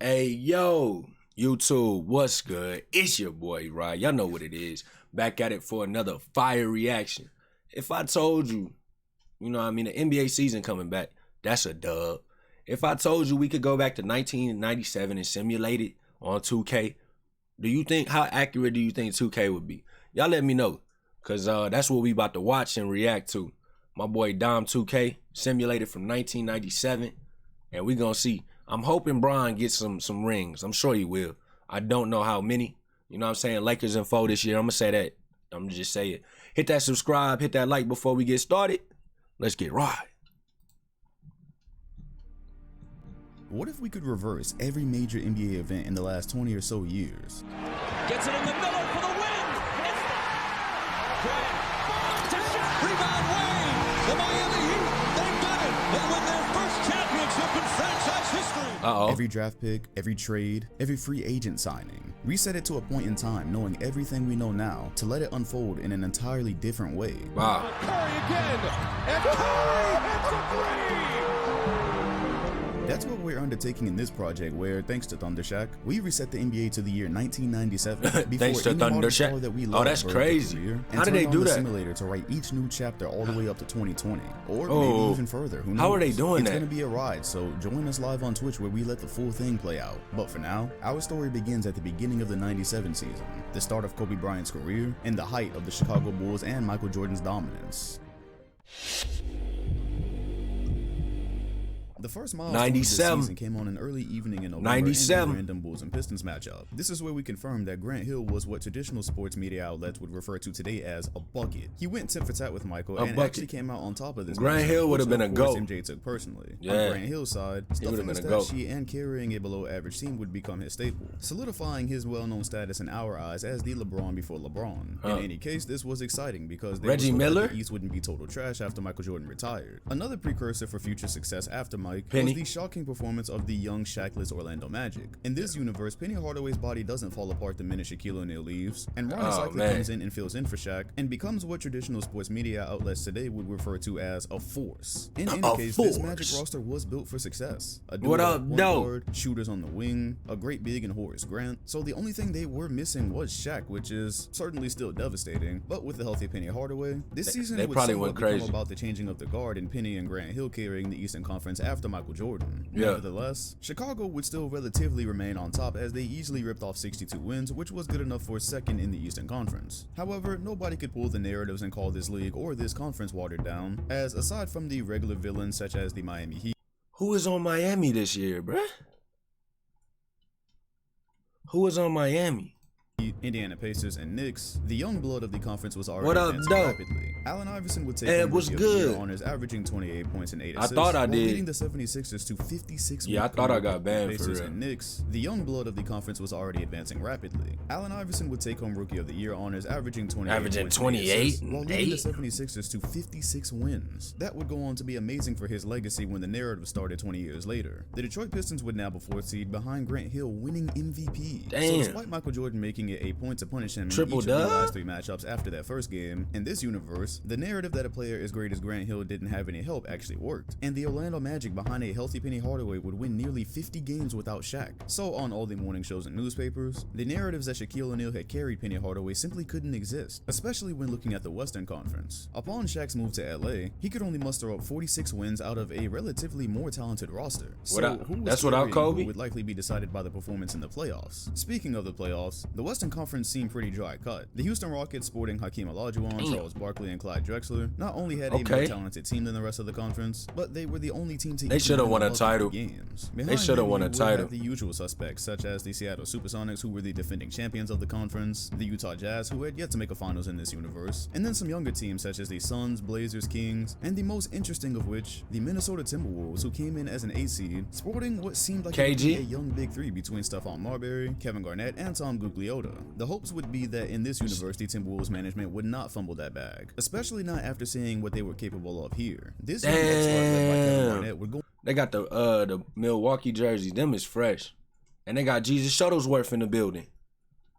Hey, yo, YouTube, what's good? It's your boy, Rod. Y'all know what it is. Back at it for another fire reaction. If I told you, the NBA season coming back, that's a dub. If I told you we could go back to 1997 and simulate it on 2K, how accurate do you think 2K would be? Y'all let me know, because that's what we about to watch and react to. My boy Dom 2K, simulated from 1997, and we gonna see. I'm hoping Bron gets some rings. I'm sure he will. I don't know how many. You know what I'm saying? Lakers in 4 this year. I'm going to say that. I'm going to just say it. Hit that subscribe. Hit that like before we get started. Let's get right. What if we could reverse every major NBA event in the last 20 or so years? Gets it in the middle for the win. Rebound Wayne. The Miami Heat. They've done it. They win their first championship in franchise history. Every draft pick, every trade, every free agent signing. Reset it to a point in time, knowing everything we know now, to let it unfold in an entirely different way. Wow. Curry again. And Curry hits a three. That's what we're undertaking in this project, where, thanks to Thunder Shack, we reset the NBA to the year 1997. Thanks to Thunder Shack. Oh, that's crazy. How did they do that? Simulator to write each new chapter all the way up to 2020, or maybe even further. Who knows? How are they doing that? It's gonna be a ride, so join us live on Twitch where we let the full thing play out. But for now, our story begins at the beginning of the '97 season, the start of Kobe Bryant's career, and the height of the Chicago Bulls and Michael Jordan's dominance. The first milestone of this season came on an early evening in November in the random Bulls and Pistons matchup. This is where we confirmed that Grant Hill was what traditional sports media outlets would refer to today as a bucket. He went tit for tat with Michael and actually came out on top of this. Grant Hill would have been a GOAT. MJ took personally. Yeah. On Grant Hill's side, stuffing the stat sheet and carrying a below average team would become his staple, solidifying his well-known status in our eyes as the LeBron before LeBron. In any case, this was exciting because Reggie Miller? The East wouldn't be total trash after Michael Jordan retired. Another precursor for future success after Mike was the shocking performance of the young Shaq-less Orlando Magic. In this universe, Penny Hardaway's body doesn't fall apart the minute Shaquille O'Neal leaves, and Ronnie Cycler comes in and fills in for Shaq and becomes what traditional sports media outlets today would refer to as a force. In any case, this Magic roster was built for success. A duo of point guard, shooters on the wing, a great big in Horace Grant. So the only thing they were missing was Shaq, which is certainly still devastating. But with the healthy Penny Hardaway, this season would probably went crazy about the changing of the guard and Penny and Grant Hill carrying the Eastern Conference after Michael Jordan. Nevertheless, Chicago would still relatively remain on top as they easily ripped off 62 wins, which was good enough for second in the Eastern Conference. However, nobody could pull the narratives and call this league or this conference watered down, as aside from the regular villains such as the Miami Heat. Who is on Miami this year, bruh? Who is on Miami? Indiana Pacers and Knicks, the young blood of the conference was already advancing rapidly. Allen Iverson would take Rookie of the Year honors, averaging 28 points and 8 assists. I thought I did. Leading the 76ers to 56 wins. Yeah, I thought I got banned for Pacers real. and Knicks, the young blood of the conference was already advancing rapidly. Allen Iverson would take home Rookie of the Year honors, averaging 28 while leading the 76ers to 56 wins. That would go on to be amazing for his legacy when the narrative started 20 years later. The Detroit Pistons would now be 4th seed behind Grant Hill winning MVP. Damn. So despite Michael Jordan making it a point to punish him in each of the last 3 matchups after that first game, in this universe, the narrative that a player as great as Grant Hill didn't have any help actually worked, and the Orlando Magic behind a healthy Penny Hardaway would win nearly 50 games without Shaq. So on all the morning shows and newspapers, the narratives that Shaquille O'Neal had carried Penny Hardaway simply couldn't exist, especially when looking at the Western Conference. Upon Shaq's move to LA, he could only muster up 46 wins out of a relatively more talented roster. So that's without Kobe? Would likely be decided by the performance in the playoffs. Speaking of the playoffs, the Western Conference seemed pretty dry cut. The Houston Rockets, sporting Hakeem Olajuwon, Charles Barkley, and Clyde Drexler, not only had a more talented team than the rest of the conference, but they were the only team to should have won a title. Games. They should have won a title. The usual suspects, such as the Seattle Supersonics, who were the defending champions of the conference, the Utah Jazz, who had yet to make a finals in this universe, and then some younger teams such as the Suns, Blazers, Kings, and the most interesting of which, the Minnesota Timberwolves, who came in as an 8 seed, sporting what seemed like a young big three between Stephon Marbury, Kevin Garnett, and Tom Gugliotta. The hopes would be that in this universe, the Timberwolves management would not fumble that bag, especially not after seeing what they were capable of here. This young squad led by Kevin Garnett would go. They got the Milwaukee jerseys. Them is fresh, and they got Jesus Shuttlesworth in the building.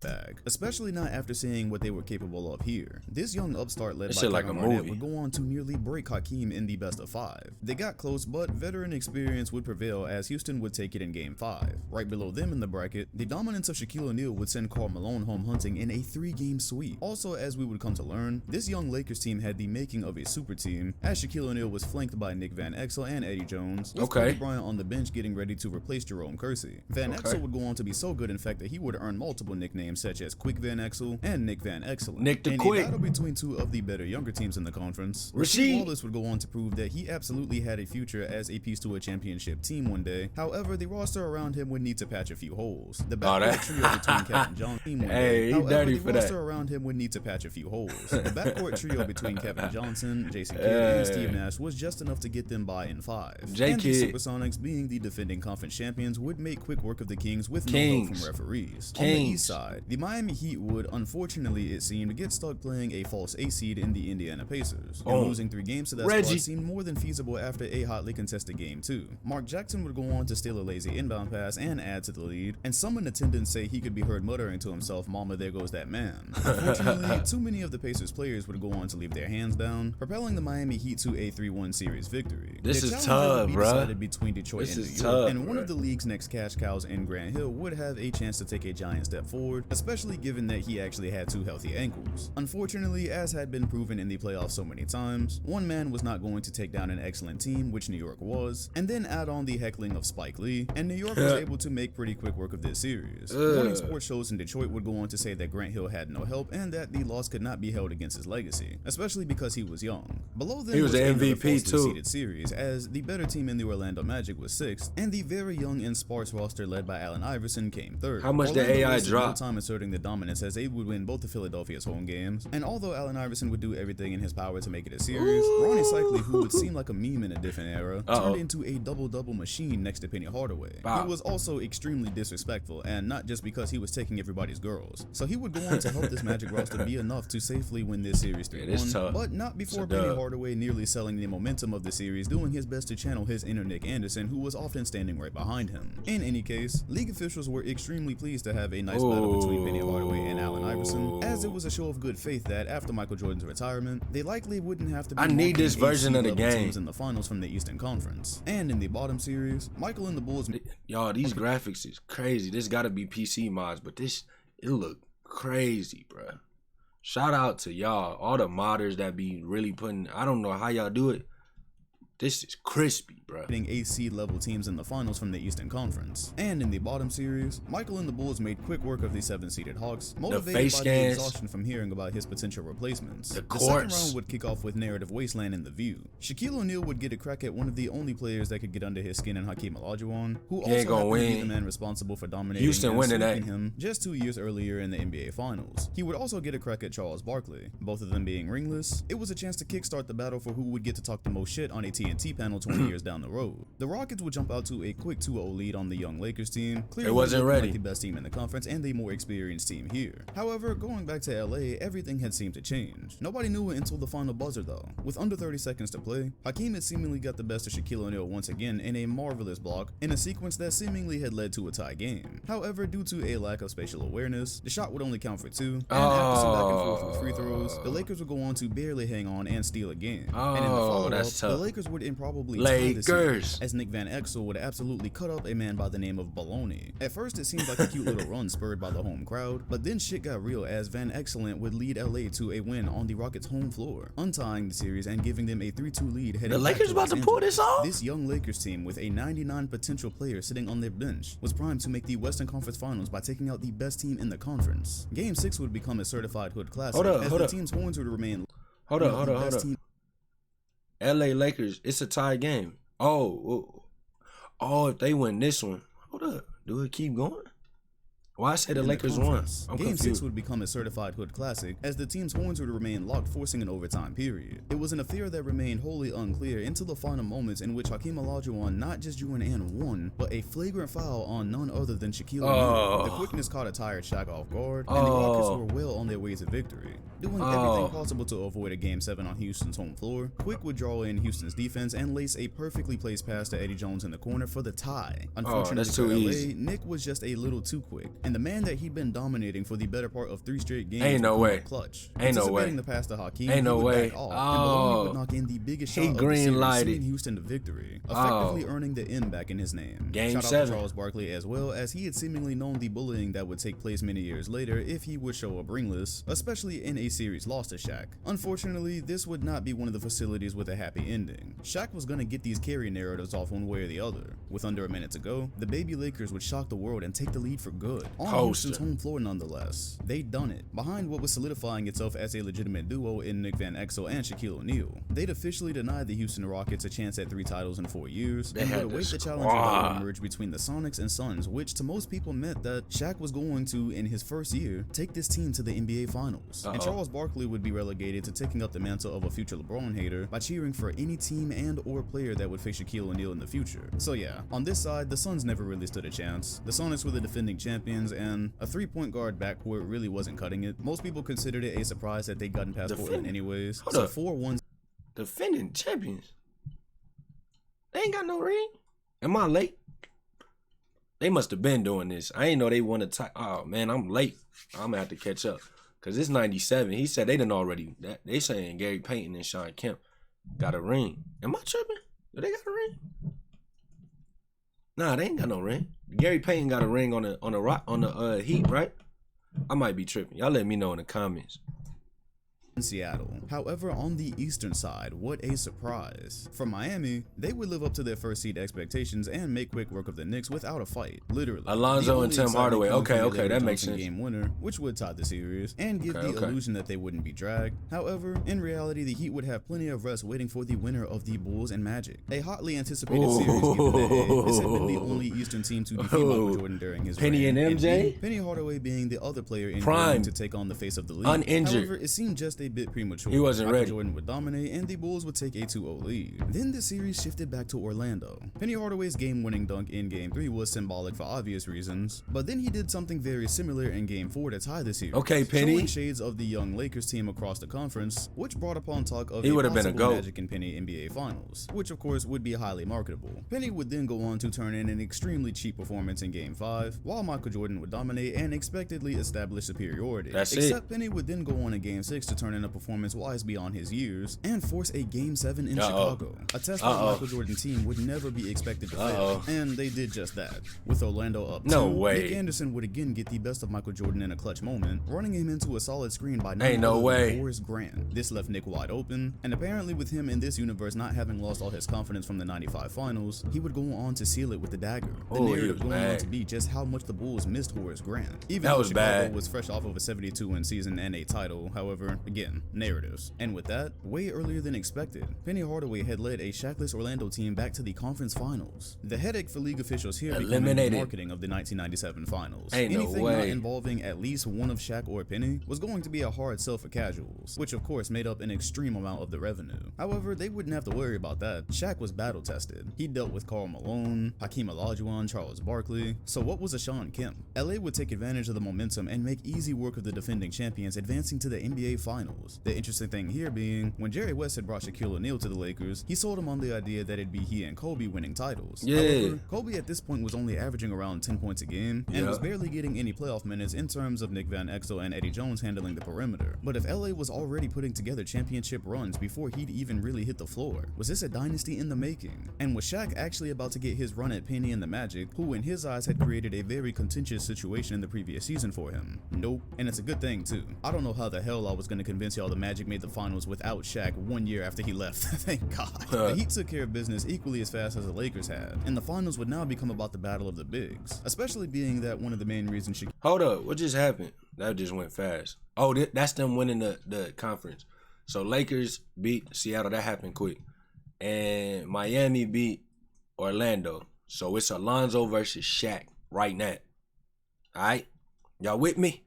bag, especially not after seeing what they were capable of here. This young upstart led This by shit Kevin like a Garnett movie. would go on to nearly break Hakeem in the best of 5. They got close, but veteran experience would prevail as Houston would take it in Game 5. Right below them in the bracket, the dominance of Shaquille O'Neal would send Karl Malone home hunting in a 3-game sweep. Also, as we would come to learn, this young Lakers team had the making of a super team, as Shaquille O'Neal was flanked by Nick Van Exel and Eddie Jones, with Kobe Bryant on the bench getting ready to replace Jerome Kersey. Van Exel would go on to be so good, in fact, that he would earn multiple nicknames such as Quick Van Exel and Nick Van Excellent. Nick the in Quick. a battle between 2 of the better younger teams in the conference, Rasheed Wallace would go on to prove that he absolutely had a future as a piece to a championship team one day. However, the roster around him would need to patch a few holes. The backcourt trio between Kevin Johnson one day. However, the roster around him would need to patch a few holes. The backcourt trio between Kevin Johnson, Jason Kidd, and Steve Nash was just enough to get them by in 5. And the Supersonics, being the defending conference champions, would make quick work of the Kings with no help from referees. On the east side, the Miami Heat would, unfortunately it seemed, get stuck playing a false A seed in the Indiana Pacers. And losing 3 games to that squad seemed more than feasible after a hotly contested Game 2. Mark Jackson would go on to steal a lazy inbound pass and add to the lead, and some in attendance say he could be heard muttering to himself, "Mama, there goes that man." Unfortunately, too many of the Pacers players would go on to leave their hands down, propelling the Miami Heat to a 3-1 series victory. This is tough, bro. Between Detroit and New York, and one of the league's next cash cows in Grant Hill would have a chance to take a giant step forward, especially given that he actually had 2 healthy ankles. Unfortunately, as had been proven in the playoffs so many times, one man was not going to take down an excellent team, which New York was, and then add on the heckling of Spike Lee, and New York was able to make pretty quick work of this series. Morning sports shows in Detroit would go on to say that Grant Hill had no help and that the loss could not be held against his legacy, especially because he was young. Below them he was an MVP too. Seeded series, as the better team in the Orlando Magic was 6th, and the very young and sparse roster led by Allen Iverson came 3rd. How much did AI drop? No time asserting the dominance as they would win both of Philadelphia's home games, and although Allen Iverson would do everything in his power to make it a series, Ronnie Cycli, who would seem like a meme in a different era, turned into a double-double machine next to Penny Hardaway. He was also extremely disrespectful, and not just because he was taking everybody's girls. So he would go on to help this Magic roster be enough to safely win this series 3-1, but not before Penny Hardaway nearly selling the momentum of the series, doing his best to channel his inner Nick Anderson, who was often standing right behind him. In any case, league officials were extremely pleased to have a nice battle between Penny Hardaway and Allen Iverson, as it was a show of good faith that after Michael Jordan's retirement, they likely wouldn't have to be this version of the game in the finals from the Eastern Conference. And in the bottom series, Michael and the Bulls. Y'all, these graphics is crazy. This gotta be PC mods, but it look crazy, bruh. Shout out to y'all, all the modders that be really putting, I don't know how y'all do it. This is crispy, bro. Getting 8 seed level teams in the finals from the Eastern Conference. And in the bottom series, Michael and the Bulls made quick work of the 7-seeded Hawks, motivated by the exhaustion from hearing about his potential replacements. The second round would kick off with narrative wasteland in the view. Shaquille O'Neal would get a crack at one of the only players that could get under his skin in Hakeem Olajuwon, who also happened to be the man responsible for dominating Houston winning that him just 2 years earlier in the NBA Finals. He would also get a crack at Charles Barkley. Both of them being ringless, it was a chance to kickstart the battle for who would get to talk the most shit on a TNT panel 20 years down the road. The Rockets would jump out to a quick 2-0 lead on the young Lakers team, clearly wasn't ready. like the best team in the conference and the more experienced team here. However, going back to LA, everything had seemed to change. Nobody knew it until the final buzzer though. With under 30 seconds to play, Hakeem had seemingly got the best of Shaquille O'Neal once again in a marvelous block in a sequence that seemingly had led to a tie game. However, due to a lack of spatial awareness, the shot would only count for 2, and after some back and forth with free throws, the Lakers would go on to barely hang on and steal a game. And in the follow-up, the Lakers would improbably tie the series, as Nick Van Exel would absolutely cut up a man by the name of Baloney. At first, it seemed like a cute little run spurred by the home crowd, but then shit got real as Van Excellent would lead LA to a win on the Rockets' home floor, untying the series and giving them a 3-2 lead heading The Lakers about to pull this off? This young Lakers team, with a 99 potential players sitting on their bench, was primed to make the Western Conference Finals by taking out the best team in the conference. Game 6 would become a certified hood classic, as the team's horns would remain. Hold up. LA Lakers, it's a tie game. If they win this one, hold up, do it keep going? Why I say the Lakers won? Game 6 would become a certified hood classic, as the team's horns would remain locked, forcing an overtime period. It was an affair that remained wholly unclear until the final moments in which Hakeem Olajuwon not just drew an and won, but a flagrant foul on none other than Shaquille O'Neal. The quickness caught a tired Shaq off guard, and the Rockets were well on their way to victory. Doing everything possible to avoid a Game 7 on Houston's home floor, Quick would draw in Houston's defense and lace a perfectly placed pass to Eddie Jones in the corner for the tie. Unfortunately for LA, Nick was just a little too quick, and the man that he'd been dominating for the better part of 3 straight games. Ain't no way. Clutch. Ain't no way. The pass to Hakeem, Ain't no way. Back off, and Maloney would knock in the biggest shot of the series, sending Houston to victory, effectively earning the M back in his name. Game Shout 7. out to Charles Barkley as well, as he had seemingly known the bullying that would take place many years later if he would show up ringless, especially in a series lost to Shaq. Unfortunately, this would not be one of the facilities with a happy ending. Shaq was gonna get these carry narratives off one way or the other. With under a minute to go, the baby Lakers would shock the world and take the lead for good, on Houston's home floor nonetheless. They'd done it, behind what was solidifying itself as a legitimate duo in Nick Van Exel and Shaquille O'Neal. They'd officially denied the Houston Rockets a chance at 3 titles in 4 years, and would await the challenger that would emerge between the Sonics and Suns, which to most people meant that Shaq was going to, in his first year, take this team to the NBA Finals. And Charles Barkley would be relegated to taking up the mantle of a future LeBron hater by cheering for any team and or player that would face Shaquille O'Neal in the future. So yeah, on this side, the Suns never really stood a chance. The Sonics were the defending champions, and a 3-point guard backcourt really wasn't cutting it. Most people considered it a surprise that they'd gotten past Portland anyways. So 4-1. Defending champions? They ain't got no ring? Am I late? They must have been doing this. I ain't know they won a title. Oh man, I'm late. I'm gonna have to catch up. Cause it's 97. He said they done already. They saying Gary Payton and Sean Kemp got a ring. Am I tripping? Do they got a ring? Nah, they ain't got no ring. Gary Payton got a ring on the Heat, right? I might be tripping. Y'all let me know in the comments. In Seattle. However, on the eastern side, what a surprise. For Miami, they would live up to their first seed expectations and make quick work of the Knicks without a fight. Literally. Alonzo and Tim Hardaway. Okay, that makes sense. Game winner, which would tie the series and give the illusion that they wouldn't be dragged. However, in reality, the Heat would have plenty of rest waiting for the winner of the Bulls and Magic. A hotly anticipated series given that this had been the only Eastern team to defeat Michael Jordan during his Penny reign. and MJ? Penny Hardaway being the other player in Prime to take on the face of the league. Uninjured. However, it seemed just a bit premature. He wasn't ready. Jordan would dominate and the Bulls would take a 2-0 lead. Then the series shifted back to Orlando. Penny Hardaway's game-winning dunk in Game 3 was symbolic for obvious reasons, but then he did something very similar in Game 4 to tie the series. Okay, Penny. Showing shades of the young Lakers team across the conference, which brought upon talk of he would have been a GOAT. Magic and Penny NBA Finals, which of course would be highly marketable. Penny would then go on to turn in an extremely cheap performance in Game 5, while Michael Jordan would dominate and expectedly establish superiority. Except Penny would then go on in Game 6 to turn in a performance wise beyond his years and force a Game 7 in Chicago, a test that Michael Jordan team would never be expected to fail, and they did just that. With Orlando up 2, Nick Anderson would again get the best of Michael Jordan in a clutch moment, running him into a solid screen by Horace Grant. This left Nick wide open, and apparently with him in this universe not having lost all his confidence from the 95 finals, he would go on to seal it with the dagger. The narrative going on to be just how much the Bulls missed Horace Grant. Even though Chicago was fresh off of a 72-win season and a title, however, again, narratives. And with that, way earlier than expected, Penny Hardaway had led a Shaqless Orlando team back to the conference finals. The headache for league officials here becoming the marketing of the 1997 finals. Anything not involving at least one of Shaq or Penny was going to be a hard sell for casuals, which of course made up an extreme amount of the revenue. However, they wouldn't have to worry about that. Shaq was battle tested. He dealt with Karl Malone, Hakeem Olajuwon, Charles Barkley. So what was a Sean Kemp? LA would take advantage of the momentum and make easy work of the defending champions advancing to the NBA Finals. The interesting thing here being, when Jerry West had brought Shaquille O'Neal to the Lakers, he sold him on the idea that it'd be he and Kobe winning titles. However, Kobe at this point was only averaging around 10 points a game and was barely getting any playoff minutes in terms of Nick Van Exel and Eddie Jones handling the perimeter. But if LA was already putting together championship runs before he'd even really hit the floor, was this a dynasty in the making? And was Shaq actually about to get his run at Penny and the Magic, who in his eyes had created a very contentious situation in the previous season for him? Nope, and it's a good thing too. I don't know how the hell I was gonna convince y'all the Magic made the finals without Shaq 1 year after he left. Thank God. The Heat took care of business equally as fast as the Lakers had, and the finals would now become about the battle of the bigs, especially being that one of the main reasons Hold up, what just happened? That just went fast. Oh, that's them winning the conference. So Lakers beat Seattle, that happened quick. And Miami beat Orlando. So it's Alonzo versus Shaq right now. Alright? Y'all with me?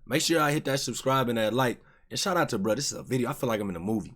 Make sure y'all hit that subscribe and that like. And shout out to bro, this is a video. I feel like I'm in a movie.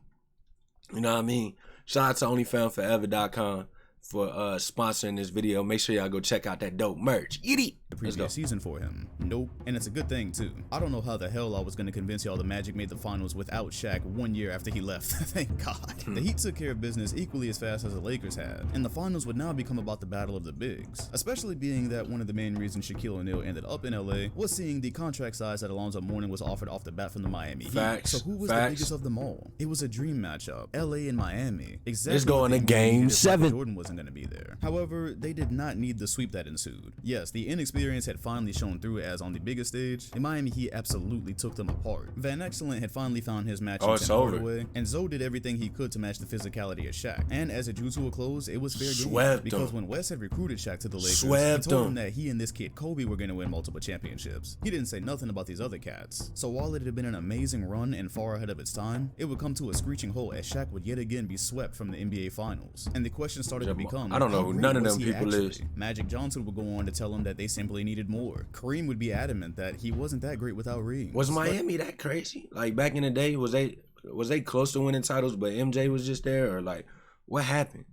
You know what I mean? Shout out to OnlyFansForever.com. for sponsoring this video. Make sure y'all go check out that dope merch. Yiddy. The previous season for him. Nope. And it's a good thing too. I don't know how the hell I was gonna convince y'all the Magic made the finals without Shaq 1 year after he left. Thank God. The Heat took care of business equally as fast as the Lakers had, and the finals would now become about the battle of the bigs, especially being that one of the main reasons Shaquille O'Neal ended up in LA was seeing the contract size that Alonzo Mourning was offered off the bat from the Miami Heat. Facts. So who was the biggest of them all? It was a dream matchup. LA and Miami. Exactly. It's going to Game 7. Jordan wasn't gonna be there. However, they did not need the sweep that ensued. Yes, the inexperience had finally shown through, as on the biggest stage, the Miami Heat absolutely took them apart. Van Excellent had finally found his match in Tim Hardaway, and Zoe did everything he could to match the physicality of Shaq. And as it drew to a close, it was fair game. Because when Wes had recruited Shaq to the Lakers, he told him that he and this kid Kobe were going to win multiple championships. He didn't say nothing about these other cats. So while it had been an amazing run and far ahead of its time, it would come to a screeching halt as Shaq would yet again be swept from the NBA Finals. And the question started to become, I don't know who none of them people is. Magic Johnson would go on to tell him that they simply needed more. Kareem would be adamant that he wasn't that great without rings. Was Miami that crazy? Like back in the day, was they close to winning titles, but MJ was just there, or like what happened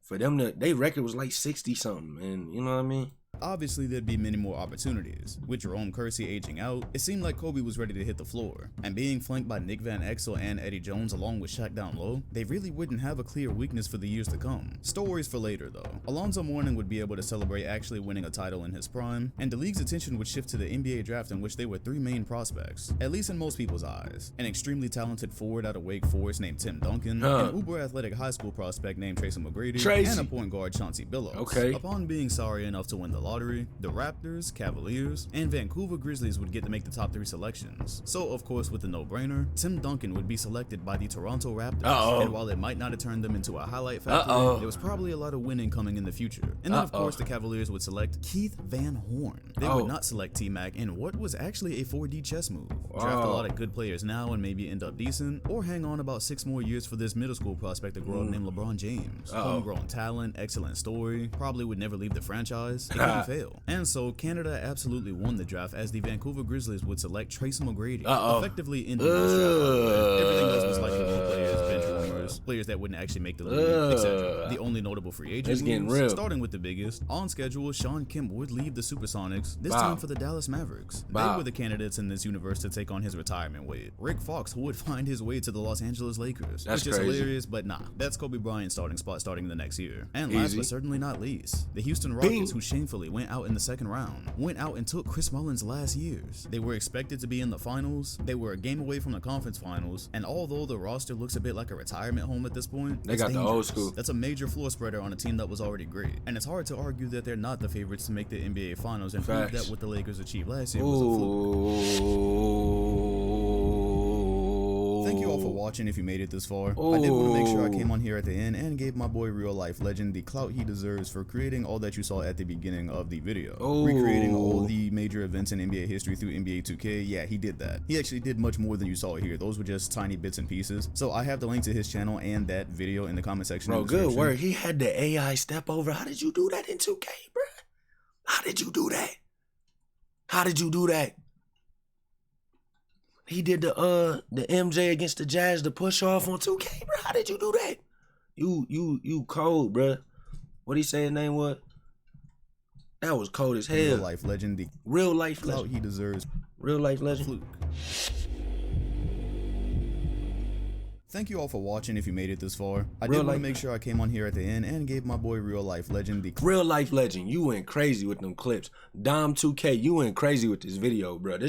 for them to? Their record was like 60 something, and you know what I mean. Obviously, there'd be many more opportunities. With Jerome Kersey aging out, it seemed like Kobe was ready to hit the floor. And being flanked by Nick Van Exel and Eddie Jones along with Shaq down low, they really wouldn't have a clear weakness for the years to come. Stories for later though. Alonzo Mourning would be able to celebrate actually winning a title in his prime, and the league's attention would shift to the NBA draft in which they were three main prospects, at least in most people's eyes. An extremely talented forward out of Wake Forest named Tim Duncan, an uber athletic high school prospect named Tracy McGrady, and a point guard Chauncey Billups. Upon being sorry enough to win the lottery, the Raptors, Cavaliers, and Vancouver Grizzlies would get to make the top 3 selections. So, of course, with the no-brainer, Tim Duncan would be selected by the Toronto Raptors. And while it might not have turned them into a highlight factory, there was probably a lot of winning coming in the future. And then, of course, the Cavaliers would select Keith Van Horn. They would not select T-Mac in what was actually a 4D chess move. Draft a lot of good players now and maybe end up decent, or hang on about 6 more years for this middle school prospect to grow up named LeBron James. Homegrown talent, excellent story, probably would never leave the franchise. It couldn't fail. And so Canada absolutely won the draft as the Vancouver Grizzlies would select Tracy McGrady, effectively ending this draft. Everything else was like role players, bench warmers, players that wouldn't actually make the league, etc. The only notable free agent moves, starting with the biggest, on schedule, Sean Kemp would leave the Supersonics, this time for the Dallas Mavericks. They were the candidates in this universe to take on his retirement weight. Rick Fox would find his way to the Los Angeles Lakers, which is hilarious, but nah, that's Kobe Bryant's starting spot starting the next year. And last but certainly not least, the Houston Rockets, who shamefully went out in the second round, went out and took Chris Mullin's last years. They were expected to be in the finals, they were a game away from the conference finals, and although the roster looks a bit like a retirement home at this point, they got the old school. That's a major floor spreader on a team that was already great. And it's hard to argue that they're not the favorites to make the NBA finals, and prove that what the Lakers achieved last year was a fluke. Thank you all for watching if you made it this far. I did want to make sure I came on here at the end and gave my boy Real Life Legend the clout he deserves for creating all that you saw at the beginning of the video. Recreating all the major events in NBA history through NBA 2K, yeah, he did that. He actually did much more than you saw here. Those were just tiny bits and pieces. So I have the link to his channel and that video in the comment section. Bro, good work. He had the AI step over. How did you do that in 2K, bro? How did you do that? How did you do that? He did the MJ against the Jazz, the push off on 2K, bro. How did you do that? You cold, bro. What he say his name was? That was cold as hell. Real Life Legend. The Real Life clout Legend. He deserves. Real Life Legend. Fluke. Thank you all for watching if you made it this far. I did want to make sure I came on here at the end and gave my boy Real Life Legend the Real Life Legend. You went crazy with them clips. Dom 2K, you went crazy with this video, bro.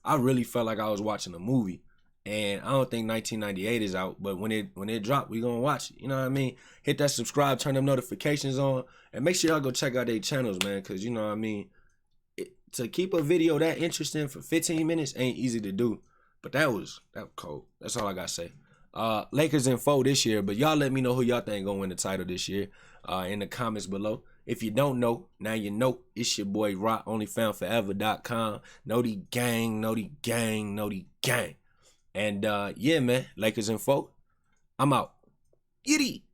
I really felt like I was watching a movie. And I don't think 1998 is out, but when it drop, we gonna watch it. You know what I mean? Hit that subscribe, turn them notifications on, and make sure y'all go check out their channels, man, because you know what I mean? To keep a video that interesting for 15 minutes ain't easy to do. But that was cold. That's all I gotta say. Lakers in 4 this year, but y'all let me know who y'all think gonna win the title this year in the comments below. If you don't know, now you know. It's your boy Rock, onlyfoundforever.com. Know the gang, know the gang, know the gang. And yeah, man, Lakers in 4. I'm out. Yiddy.